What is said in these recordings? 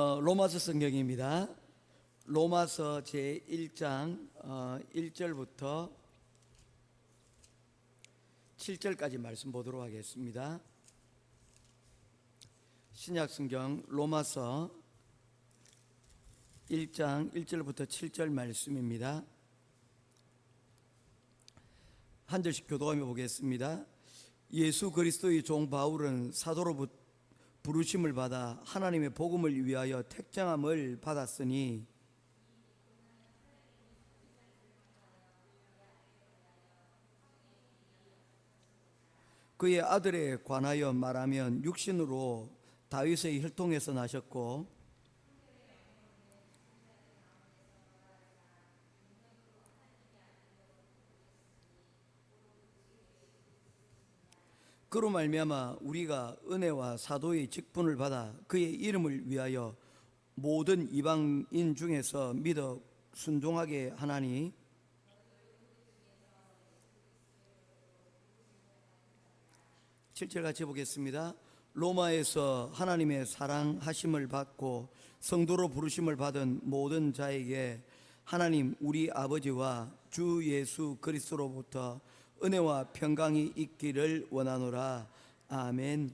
로마서 성경입니다. 로마서 제1장 1절부터 7절까지 말씀 보도록 하겠습니다. 신약 성경 로마서 1장 1절부터 7절 말씀입니다. 한 절씩 교독하며 보겠습니다. 예수 그리스도의 종 바울은 사도로 부르심을 받아 하나님의 복음을 위하여 택정함을 받았으니 그의 아들에 관하여 말하면 육신으로 다윗의 혈통에서 나셨고 그로 말미암아 우리가 은혜와 사도의 직분을 받아 그의 이름을 위하여 모든 이방인 중에서 믿어 순종하게 하나니 7절 같이 보겠습니다. 로마에서 하나님의 사랑하심을 받고 성도로 부르심을 받은 모든 자에게 하나님 우리 아버지와 주 예수 그리스도로부터 은혜와 평강이 있기를 원하노라. 아멘.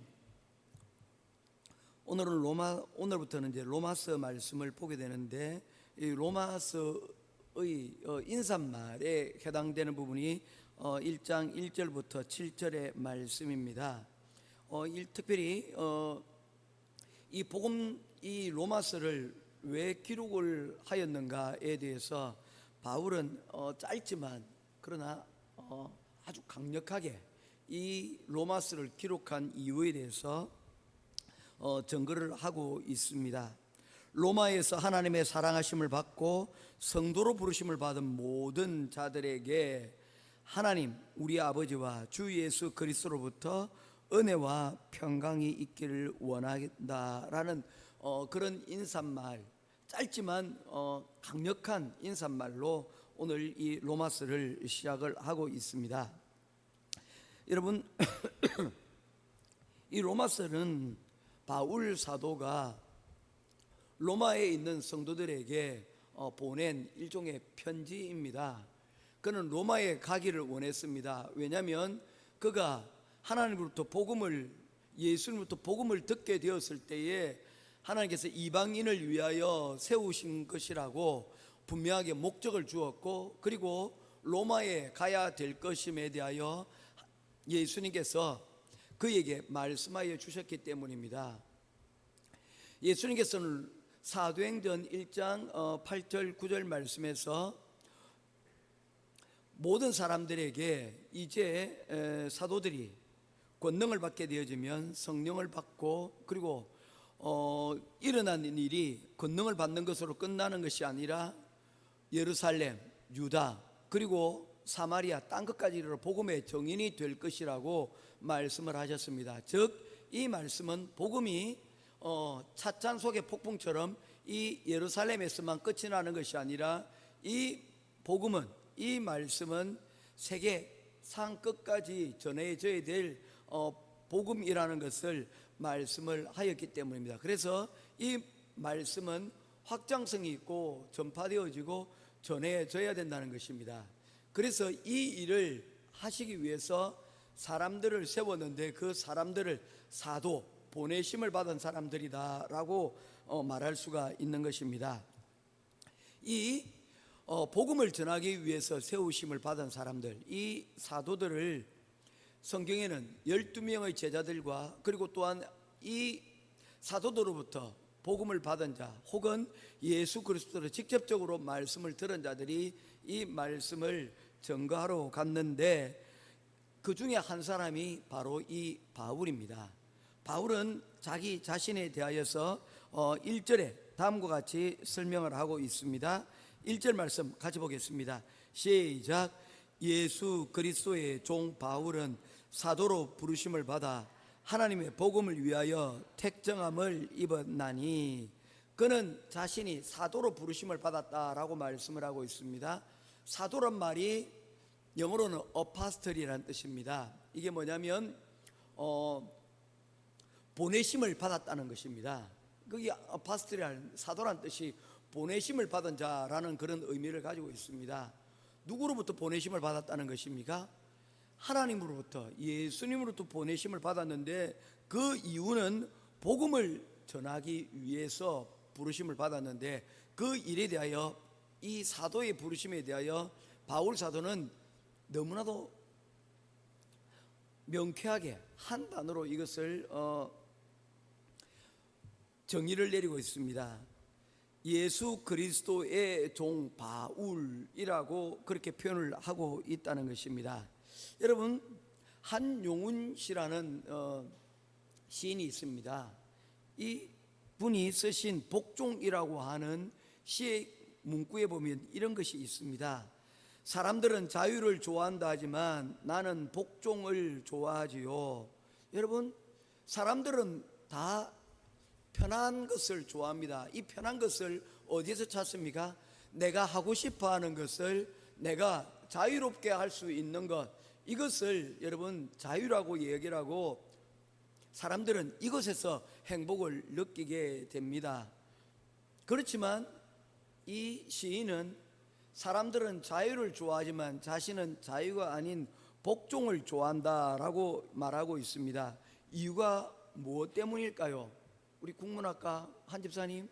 오늘부터는 이제 로마서 말씀을 보게 되는데, 이 로마서의 인사말에 해당되는 부분이 1장 1절부터 7절의 말씀입니다. 특별히 이 로마서를 왜 기록을 하였는가에 대해서 바울은 짧지만 그러나 아주 강력하게 이 로마서를 기록한 이유에 대해서 증거를 하고 있습니다. 로마에서 하나님의 사랑하심을 받고 성도로 부르심을 받은 모든 자들에게 하나님 우리 아버지와 주 예수 그리스도로부터 은혜와 평강이 있기를 원한다라는 그런 인사말, 짧지만 강력한 인사말로 오늘 이 로마서를 시작을 하고 있습니다. 여러분, 이 로마서는 바울 사도가 로마에 있는 성도들에게 보낸 일종의 편지입니다. 그는 로마에 가기를 원했습니다. 왜냐하면 그가 하나님으로부터 예수님으로부터 복음을 듣게 되었을 때에 하나님께서 이방인을 위하여 세우신 것이라고 분명하게 목적을 주었고, 그리고 로마에 가야 될 것임에 대하여 예수님께서 그에게 말씀하여 주셨기 때문입니다. 예수님께서는 사도행전 1장 8절 9절 말씀에서 모든 사람들에게 이제 사도들이 권능을 받게 되어지면 성령을 받고, 그리고 일어나는 일이 권능을 받는 것으로 끝나는 것이 아니라 예루살렘, 유다, 그리고 사마리아 땅끝까지 이르러 복음의 정인이 될 것이라고 말씀을 하셨습니다. 즉 이 말씀은 복음이 찻잔 속의 폭풍처럼 이 예루살렘에서만 끝이 나는 것이 아니라 이 복음은, 이 말씀은 세계 상 끝까지 전해져야 될 복음이라는 것을 말씀을 하였기 때문입니다. 그래서 이 말씀은 확장성이 있고 전파되어지고 전해져야 된다는 것입니다. 그래서 이 일을 하시기 위해서 사람들을 세웠는데 그 사람들을 사도, 보내심을 받은 사람들이다라고 말할 수가 있는 것입니다. 이 복음을 전하기 위해서 세우심을 받은 사람들, 이 사도들을 성경에는 12명의 제자들과 그리고 또한 이 사도들로부터 복음을 받은 자 혹은 예수 그리스도를 직접적으로 말씀을 들은 자들이 이 말씀을 증거하러 갔는데, 그 중에 한 사람이 바로 이 바울입니다. 바울은 자기 자신에 대하여서 1절에 다음과 같이 설명을 하고 있습니다. 1절 말씀 같이 보겠습니다. 시작. 예수 그리스도의 종 바울은 사도로 부르심을 받아 하나님의 복음을 위하여 택정함을 입었나니, 그는 자신이 사도로 부르심을 받았다라고 말씀을 하고 있습니다. 사도란 말이 영어로는 어파스틀이라는 뜻입니다. 이게 뭐냐면 보내심을 받았다는 것입니다. 거기 아파스트리아 사도란 뜻이 보내심을 받은 자라는 그런 의미를 가지고 있습니다. 누구로부터 보내심을 받았다는 것입니까? 하나님으로부터, 예수님으로부터 보내심을 받았는데, 그 이유는 복음을 전하기 위해서 부르심을 받았는데, 그 일에 대하여, 이 사도의 부르심에 대하여 바울 사도는 너무나도 명쾌하게 한 단어로 이것을 정의를 내리고 있습니다. 예수 그리스도의 종 바울이라고 그렇게 표현을 하고 있다는 것입니다. 여러분, 한용운 씨라는 시인이 있습니다. 이 분이 쓰신 복종이라고 하는 시의 문구에 보면 이런 것이 있습니다. 사람들은 자유를 좋아한다 하지만 나는 복종을 좋아하지요. 여러분, 사람들은 다 편한 것을 좋아합니다. 이 편한 것을 어디에서 찾습니까? 내가 하고 싶어 하는 것을, 내가 자유롭게 할 수 있는 것, 이것을 여러분 자유라고 얘기를 하고, 사람들은 이것에서 행복을 느끼게 됩니다. 그렇지만 이 시인은 사람들은 자유를 좋아하지만 자신은 자유가 아닌 복종을 좋아한다라고 말하고 있습니다. 이유가 무엇 때문일까요? 우리 국문학과 한 집사님,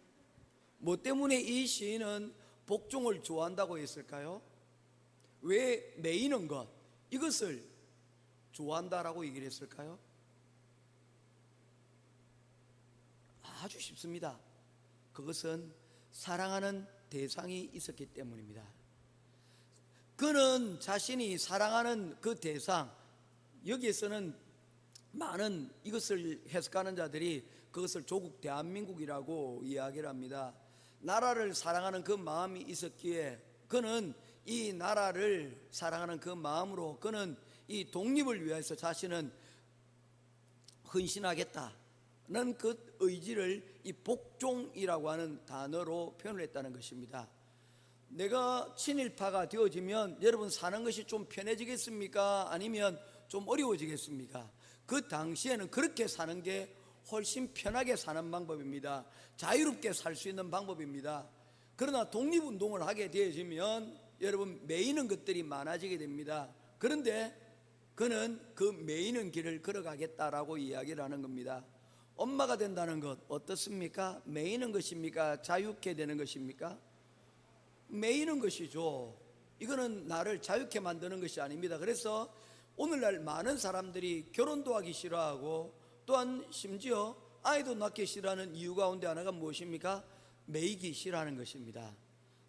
뭐 때문에 이 시인은 복종을 좋아한다고 했을까요? 왜 매이는 것, 이것을 좋아한다라고 얘기를 했을까요? 아주 쉽습니다. 그것은 사랑하는 대상이 있었기 때문입니다. 그는 자신이 사랑하는 그 대상, 여기에서는 많은 이것을 해석하는 자들이 그것을 조국 대한민국이라고 이야기를 합니다. 나라를 사랑하는 그 마음이 있었기에 그는 이 나라를 사랑하는 그 마음으로 그는 이 독립을 위해서 자신은 헌신하겠다는 그 의지를 이 복종이라고 하는 단어로 표현을 했다는 것입니다. 내가 친일파가 되어지면 여러분 사는 것이 좀 편해지겠습니까? 아니면 좀 어려워지겠습니까? 그 당시에는 그렇게 사는 게 훨씬 편하게 사는 방법입니다. 자유롭게 살 수 있는 방법입니다. 그러나 독립운동을 하게 되어지면 여러분 매이는 것들이 많아지게 됩니다. 그런데 그는 그 매이는 길을 걸어가겠다라고 이야기를 하는 겁니다. 엄마가 된다는 것 어떻습니까? 매이는 것입니까? 자유케 되는 것입니까? 매이는 것이죠. 이거는 나를 자유케 만드는 것이 아닙니다. 그래서 오늘날 많은 사람들이 결혼도 하기 싫어하고 또한 심지어 아이도 낳기 싫어하는 이유 가운데 하나가 무엇입니까? 매이기 싫어하는 것입니다.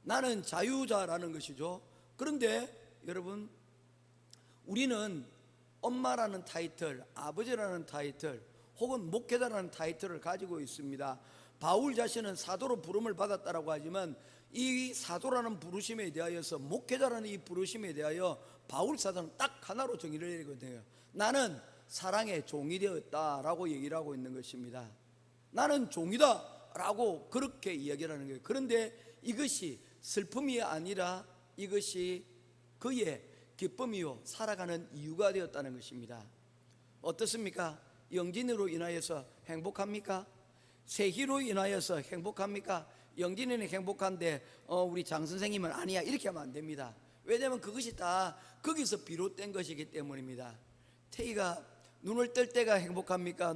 나는 자유자라는 것이죠. 그런데 여러분, 우리는 엄마라는 타이틀, 아버지라는 타이틀, 혹은 목회자라는 타이틀을 가지고 있습니다. 바울 자신은 사도로 부름을 받았다라고 하지만 이 사도라는 부르심에 대하여서, 목회자라는 이 부르심에 대하여 바울 사도는 딱 하나로 정의를 내리거든요. 나는 사랑의 종이 되었다라고 얘기를 하고 있는 것입니다. 나는 종이다 라고 그렇게 이야기를 하는 거예요. 그런데 이것이 슬픔이 아니라 이것이 그의 기쁨이요 살아가는 이유가 되었다는 것입니다. 어떻습니까? 영진으로 인하여서 행복합니까? 세희로 인하여서 행복합니까? 영진이는 행복한데 우리 장 선생님은 아니야, 이렇게 하면 안 됩니다. 왜냐하면 그것이 다 거기서 비롯된 것이기 때문입니다. 태희가 눈을 뜰 때가 행복합니까?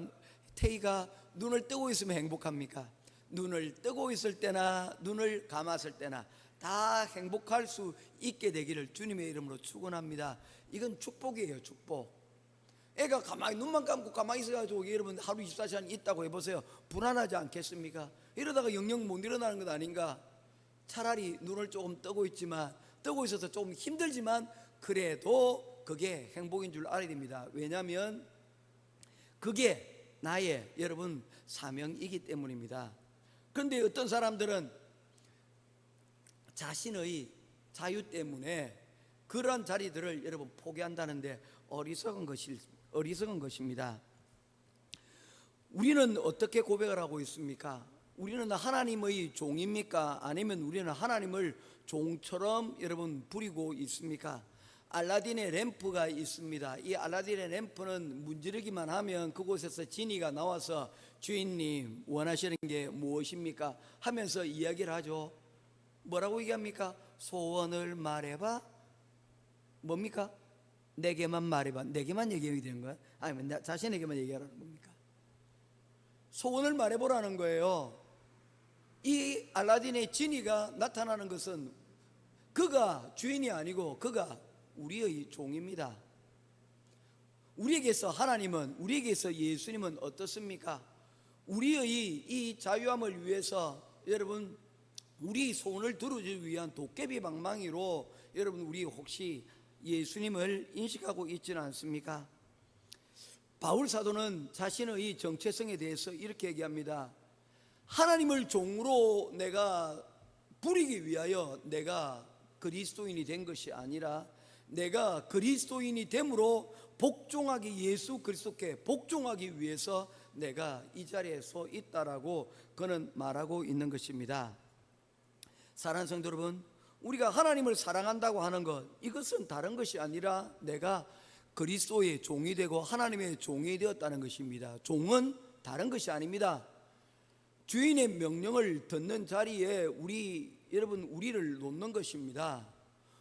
태희가 눈을 뜨고 있으면 행복합니까? 눈을 뜨고 있을 때나 눈을 감았을 때나 다 행복할 수 있게 되기를 주님의 이름으로 축원합니다. 이건 축복이에요, 축복. 애가 가만히 눈만 감고 가만히 있어가지고 여러분 하루 24시간 있다고 해보세요. 불안하지 않겠습니까? 이러다가 영영 못 일어나는 것 아닌가? 차라리 눈을 조금 뜨고 있지만, 뜨고 있어서 좀 힘들지만 그래도 그게 행복인 줄 알아야 됩니다. 왜냐하면 그게 나의 여러분 사명이기 때문입니다. 그런데 어떤 사람들은 자신의 자유 때문에 그러한 자리들을 여러분 포기한다는데 어리석은 것입니다. 우리는 어떻게 고백을 하고 있습니까? 우리는 하나님의 종입니까? 아니면 우리는 하나님을 종처럼 여러분 부리고 있습니까? 알라딘의 램프가 있습니다. 이 알라딘의 램프는 문지르기만 하면 그곳에서 지니가 나와서 주인님 원하시는 게 무엇입니까? 하면서 이야기를 하죠. 뭐라고 얘기합니까? 소원을 말해봐. 뭡니까? 내게만 말해봐. 내게만 얘기해야 되는 거야? 아니면 나 자신에게만 얘기하라는 겁니까? 소원을 말해보라는 거예요. 이 알라딘의 지니가 나타나는 것은 그가 주인이 아니고 그가 우리의 종입니다. 우리에게서 하나님은, 우리에게서 예수님은 어떻습니까? 우리의 이 자유함을 위해서 여러분 우리 소원을 들어주기 위한 도깨비 방망이로 여러분 우리 혹시 예수님을 인식하고 있지는 않습니까? 바울 사도는 자신의 정체성에 대해서 이렇게 얘기합니다. 하나님을 종으로 내가 부리기 위하여 내가 그리스도인이 된 것이 아니라 내가 그리스도인이 됨으로 복종하기, 예수 그리스도께 복종하기 위해서 내가 이 자리에 서 있다라고 그는 말하고 있는 것입니다. 사랑하는 성도 여러분, 우리가 하나님을 사랑한다고 하는 것, 이것은 다른 것이 아니라 내가 그리스도의 종이 되고 하나님의 종이 되었다는 것입니다. 종은 다른 것이 아닙니다. 주인의 명령을 듣는 자리에 여러분 우리를 놓는 것입니다.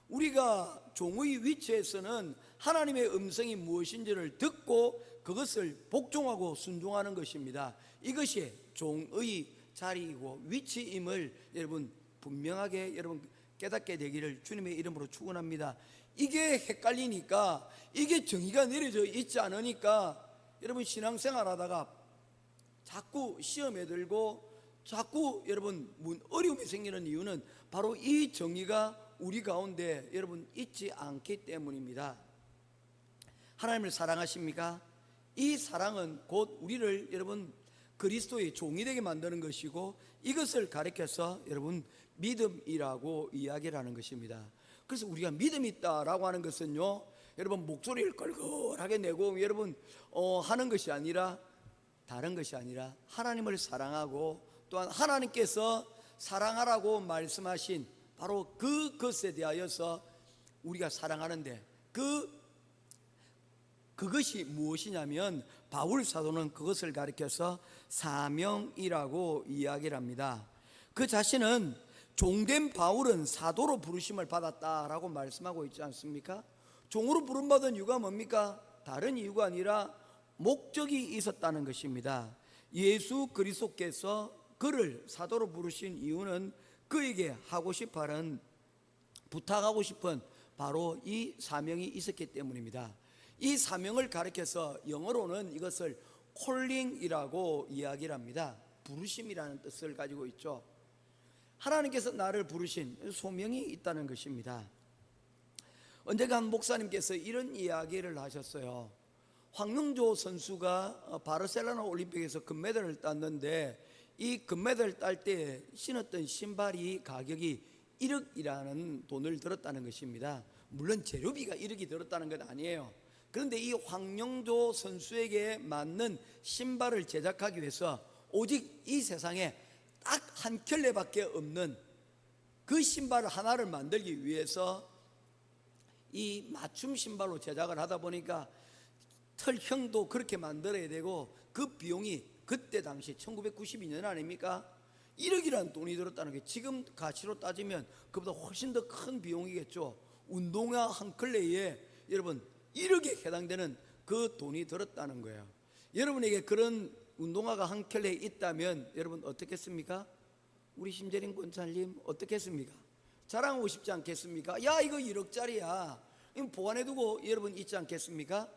우리가 종의 위치에서는 하나님의 음성이 무엇인지를 듣고 그것을 복종하고 순종하는 것입니다. 이것이 종의 자리이고 위치임을 여러분 분명하게 여러분 깨닫게 되기를 주님의 이름으로 축원합니다. 이게 헷갈리니까, 이게 정의가 내려져 있지 않으니까 여러분 신앙생활 하다가 자꾸 시험에 들고 자꾸 여러분 어려움이 생기는 이유는 바로 이 정의가 우리 가운데 여러분 있지 않기 때문입니다. 하나님을 사랑하십니까? 이 사랑은 곧 우리를 여러분 그리스도의 종이 되게 만드는 것이고, 이것을 가리켜서 여러분 믿음이라고 이야기를 하는 것입니다. 그래서 우리가 믿음이 있다라고 하는 것은요, 여러분 목소리를 걸걸하게 내고 여러분 하는 것이 아니라, 다른 것이 아니라 하나님을 사랑하고 또한 하나님께서 사랑하라고 말씀하신 바로 그것에 대하여서 우리가 사랑하는데, 그것이 무엇이냐면 바울 사도는 그것을 가리켜서 사명이라고 이야기를 합니다. 그 자신은 종된 바울은 사도로 부르심을 받았다라고 말씀하고 있지 않습니까? 종으로 부름받은 이유가 뭡니까? 다른 이유가 아니라 목적이 있었다는 것입니다. 예수 그리스도께서 그를 사도로 부르신 이유는 그에게 하고 싶어하는, 부탁하고 싶은 바로 이 사명이 있었기 때문입니다. 이 사명을 가리켜서 영어로는 이것을 콜링이라고 이야기를 합니다. 부르심이라는 뜻을 가지고 있죠. 하나님께서 나를 부르신 소명이 있다는 것입니다. 언젠가 한 목사님께서 이런 이야기를 하셨어요. 황영조 선수가 바르셀로나 올림픽에서 금메달을 땄는데 이 금메달을 딸 때 신었던 신발이 가격이 1억이라는 돈을 들었다는 것입니다. 물론 재료비가 1억이 들었다는 건 아니에요. 그런데 이 황영조 선수에게 맞는 신발을 제작하기 위해서 오직 이 세상에 딱 한 켤레밖에 없는 그 신발 하나를 만들기 위해서 이 맞춤 신발로 제작을 하다 보니까 털형도 그렇게 만들어야 되고, 그 비용이 그때 당시 1992년 아닙니까? 1억이라는 돈이 들었다는 게 지금 가치로 따지면 그보다 훨씬 더 큰 비용이겠죠. 운동화 한 켤레에 여러분 1억에 해당되는 그 돈이 들었다는 거예요. 여러분에게 그런 운동화가 한 켤레 있다면 여러분 어떻겠습니까? 우리 심재림 권사님 어떻겠습니까? 자랑하고 싶지 않겠습니까? 야, 이거 1억짜리야. 이거 보관해두고 여러분 있지 않겠습니까?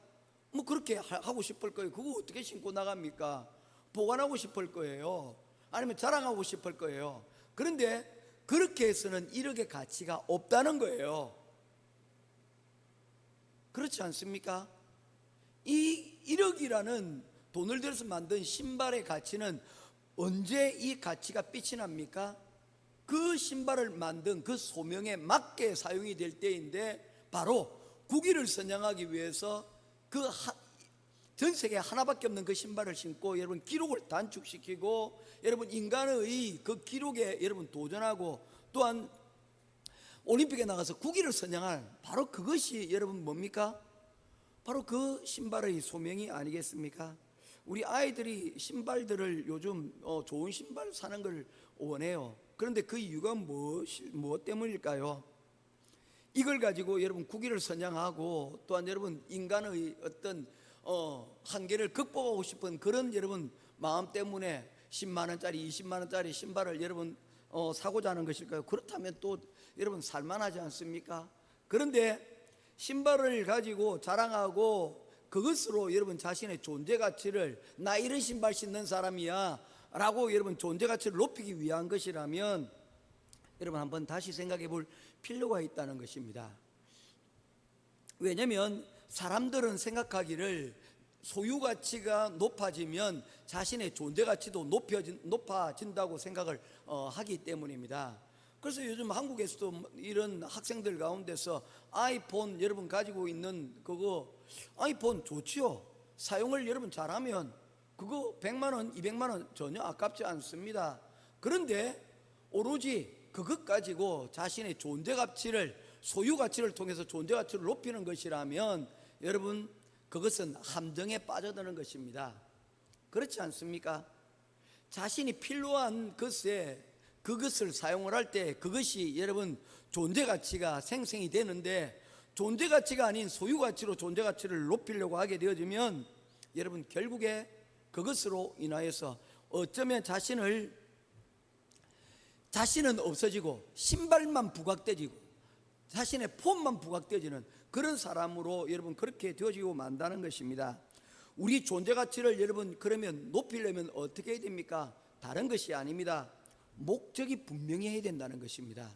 뭐 그렇게 하고 싶을 거예요. 그거 어떻게 신고 나갑니까? 보관하고 싶을 거예요. 아니면 자랑하고 싶을 거예요. 그런데 그렇게 해서는 1억의 가치가 없다는 거예요. 그렇지 않습니까? 이 1억이라는 돈을 들여서 만든 신발의 가치는 언제 이 가치가 빛이 납니까? 그 신발을 만든 그 소명에 맞게 사용이 될 때인데, 바로 국위를 선양하기 위해서 전 세계에 하나밖에 없는 그 신발을 신고 여러분 기록을 단축시키고 여러분 인간의 그 기록에 여러분 도전하고, 또한 올림픽에 나가서 국위를 선양할 바로 그것이 여러분 뭡니까? 바로 그 신발의 소명이 아니겠습니까? 우리 아이들이 신발들을 요즘 좋은 신발 사는 걸 원해요. 그런데 그 이유가 무엇 때문일까요? 이걸 가지고 여러분 국위를 선양하고 또한 여러분 인간의 어떤 한계를 극복하고 싶은 그런 여러분 마음 때문에 10만 원짜리 20만 원짜리 신발을 여러분 사고자 하는 것일까요? 그렇다면 또 여러분 살만하지 않습니까? 그런데 신발을 가지고 자랑하고 그것으로 여러분 자신의 존재 가치를 나 이런 신발 신는 사람이야 라고 여러분 존재 가치를 높이기 위한 것이라면 여러분 한번 다시 생각해 볼 필요가 있다는 것입니다. 왜냐하면 사람들은 생각하기를 소유 가치가 높아지면 자신의 존재 가치도 높아진다고 생각을 하기 때문입니다. 그래서 요즘 한국에서도 이런 학생들 가운데서 아이폰 여러분 가지고 있는 그거 아이폰 좋지요. 사용을 여러분 잘하면 그거 100만 원, 200만 원 전혀 아깝지 않습니다. 그런데 오로지 그것 가지고 자신의 존재 가치를 소유 가치를 통해서 존재 가치를 높이는 것이라면 여러분 그것은 함정에 빠져드는 것입니다. 그렇지 않습니까? 자신이 필요한 것에 그것을 사용을 할 때 그것이 여러분 존재 가치가 생성이 되는데 존재 가치가 아닌 소유 가치로 존재 가치를 높이려고 하게 되어지면 여러분 결국에 그것으로 인하여서 어쩌면 자신은 없어지고 신발만 부각되지고 자신의 폼만 부각되지는 그런 사람으로 여러분 그렇게 되어지고 만다는 것입니다. 우리 존재 가치를 여러분 그러면 높이려면 어떻게 해야 됩니까? 다른 것이 아닙니다. 목적이 분명해야 된다는 것입니다.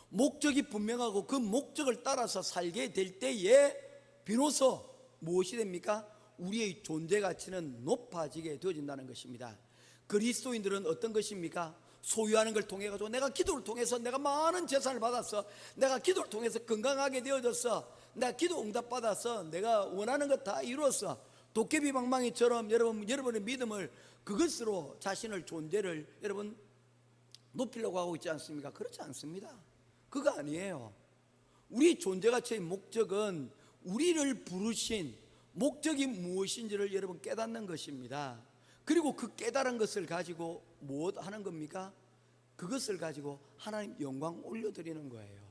목적이 분명하고 그 목적을 따라서 살게 될 때에 비로소 무엇이 됩니까? 우리의 존재 가치는 높아지게 되어진다는 것입니다. 그리스도인들은 어떤 것입니까? 소유하는 걸 통해 가지고 내가 기도를 통해서 내가 많은 재산을 받았어, 내가 기도를 통해서 건강하게 되어졌어, 내가 기도 응답 받아서 내가 원하는 것 다 이루었어. 도깨비 방망이처럼 여러분의 믿음을 그것으로 자신을 존재를 여러분 높이려고 하고 있지 않습니까? 그렇지 않습니다. 그거 아니에요. 우리 존재 가치의 목적은 우리를 부르신 목적이 무엇인지를 여러분 깨닫는 것입니다. 그리고 그 깨달은 것을 가지고 무엇 하는 겁니까? 그것을 가지고 하나님 영광 올려드리는 거예요.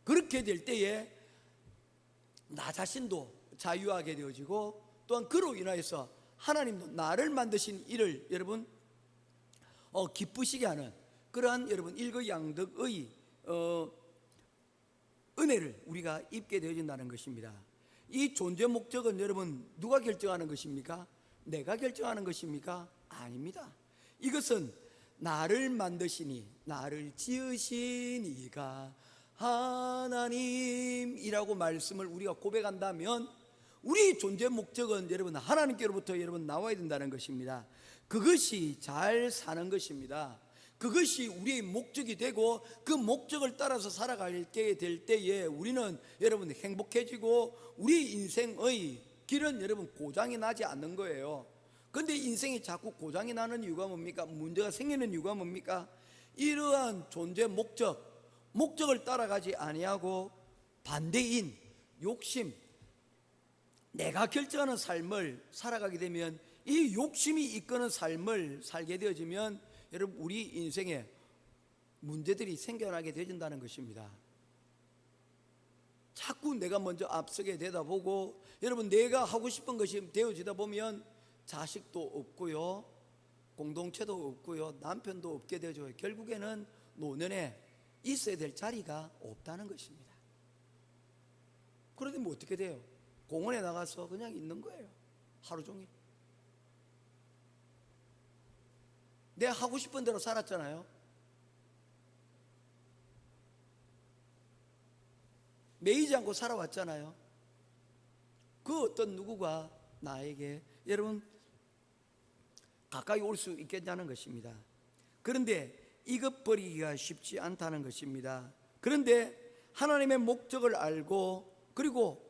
그렇게 될 때에 나 자신도 자유하게 되어지고 또한 그로 인하여서 하나님도 나를 만드신 이를 여러분 기쁘시게 하는 그러한 여러분 일거양득의 은혜를 우리가 입게 되어진다는 것입니다. 이 존재 목적은 여러분 누가 결정하는 것입니까? 내가 결정하는 것입니까? 아닙니다. 이것은 나를 만드시니 나를 지으신 이가 하나님이라고 말씀을 우리가 고백한다면 우리 존재 목적은 여러분 하나님께로부터 여러분 나와야 된다는 것입니다. 그것이 잘 사는 것입니다. 그것이 우리의 목적이 되고 그 목적을 따라서 살아가게 될 때에 우리는 여러분 행복해지고 우리 인생의 길은 여러분 고장이 나지 않는 거예요. 그런데 인생이 자꾸 고장이 나는 이유가 뭡니까? 문제가 생기는 이유가 뭡니까? 이러한 존재 목적을 따라가지 아니하고 반대인 욕심, 내가 결정하는 삶을 살아가게 되면 이 욕심이 이끄는 삶을 살게 되어지면 여러분 우리 인생에 문제들이 생겨나게 되어진다는 것입니다. 자꾸 내가 먼저 앞서게 되다 보고 여러분 내가 하고 싶은 것이 되어지다 보면 자식도 없고요, 공동체도 없고요, 남편도 없게 되죠. 결국에는 노년에 있어야 될 자리가 없다는 것입니다. 그러면 뭐 어떻게 돼요? 공원에 나가서 그냥 있는 거예요. 하루 종일. 내가 하고 싶은 대로 살았잖아요. 매이지 않고 살아왔잖아요. 그 어떤 누구가 나에게 여러분 가까이 올 수 있겠냐는 것입니다. 그런데 이것 버리기가 쉽지 않다는 것입니다. 그런데 하나님의 목적을 알고 그리고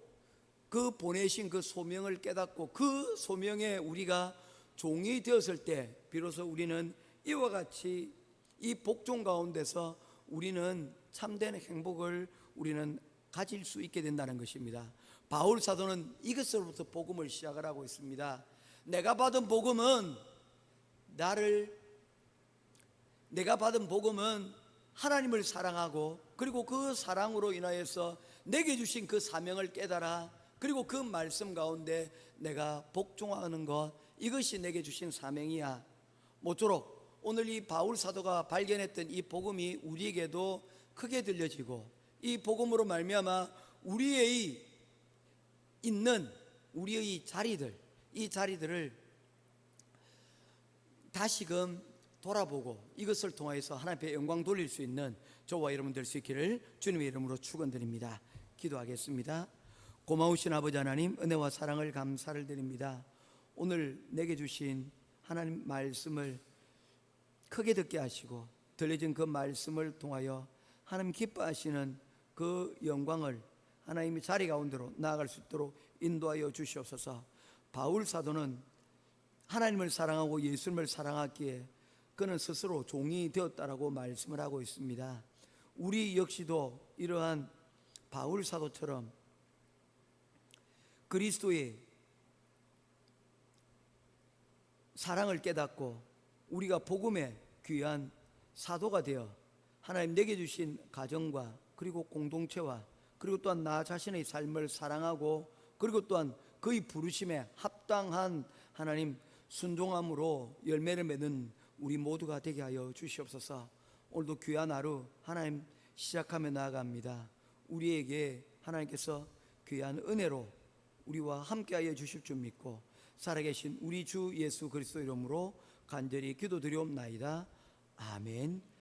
그 보내신 그 소명을 깨닫고 그 소명에 우리가 종이 되었을 때 비로소 우리는 이와 같이 이 복종 가운데서 우리는 참된 행복을 우리는 가질 수 있게 된다는 것입니다. 바울 사도는 이것으로부터 복음을 시작을 하고 있습니다. 내가 받은 복음은 하나님을 사랑하고, 그리고 그 사랑으로 인하여서 내게 주신 그 사명을 깨달아, 그리고 그 말씀 가운데 내가 복종하는 것, 이것이 내게 주신 사명이야. 모쪼록 오늘 이 바울 사도가 발견했던 이 복음이 우리에게도 크게 들려지고, 이 복음으로 말미암아 우리의 있는 우리의 자리들, 이 자리들을 다시금 돌아보고 이것을 통해서 하나님께 영광 돌릴 수 있는 저와 여러분 될 수 있기를 주님의 이름으로 축원드립니다. 기도하겠습니다. 고마우신 아버지 하나님, 은혜와 사랑을 감사를 드립니다. 오늘 내게 주신 하나님 말씀을 크게 듣게 하시고, 들려진 그 말씀을 통하여 하나님 기뻐하시는 그 영광을 하나님의 자리 가운데로 나아갈 수 있도록 인도하여 주시옵소서. 바울 사도는 하나님을 사랑하고 예수님을 사랑하기에 그는 스스로 종이 되었다라고 말씀을 하고 있습니다. 우리 역시도 이러한 바울 사도처럼 그리스도의 사랑을 깨닫고 우리가 복음의 귀한 사도가 되어 하나님 내게 주신 가정과 그리고 공동체와 그리고 또한 나 자신의 삶을 사랑하고, 그리고 또한 그의 부르심에 합당한 하나님 순종함으로 열매를 맺는 우리 모두가 되게 하여 주시옵소서. 오늘도 귀한 하루 하나님 시작하며 나아갑니다. 우리에게 하나님께서 귀한 은혜로 우리와 함께하여 주실 줄 믿고 살아계신 우리 주 예수 그리스도 이름으로 간절히 기도드리옵나이다. 아멘.